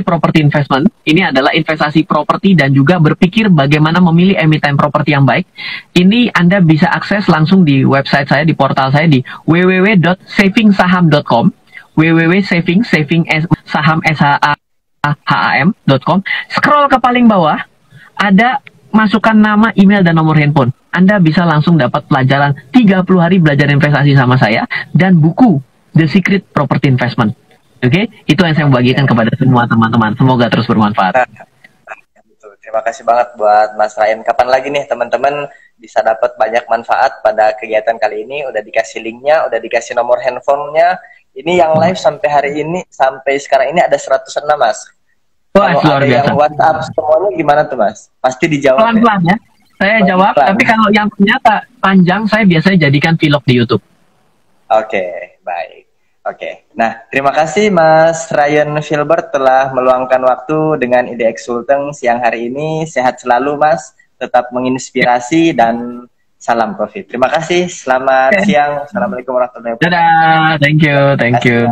Property Investment. Ini adalah investasi properti dan juga berpikir bagaimana memilih emiten properti yang baik. Ini Anda bisa akses langsung di website saya, di portal saya di www.savingsaham.com www.savingsaham.com. Scroll ke paling bawah, ada masukkan nama, email, dan nomor handphone. Anda bisa langsung dapat pelajaran 30 hari belajar investasi sama saya dan buku The Secret Property Investment. Oke, itu yang saya membagikan kepada semua teman-teman. Semoga terus bermanfaat. Terima kasih banget buat Mas Ryan. Kapan lagi nih teman-teman bisa dapat banyak manfaat pada kegiatan kali ini? Udah dikasih linknya, udah dikasih nomor handphonenya. Ini yang live sampai hari ini, sampai sekarang ini ada 106, Mas. Wah, luar biasa. Yang WhatsApp semuanya gimana tuh, Mas? Pasti dijawab. Pelan-pelan ya. Saya jawab, tapi kalau yang ternyata panjang, saya biasanya jadikan vlog di YouTube. Oke, baik. Oke, nah terima kasih Mas Ryan Filbert telah meluangkan waktu dengan IDX Sulteng siang hari ini. Sehat selalu Mas, tetap menginspirasi dan salam profit. Terima kasih, selamat siang. Assalamualaikum warahmatullahi wabarakatuh. Dadah, thank you.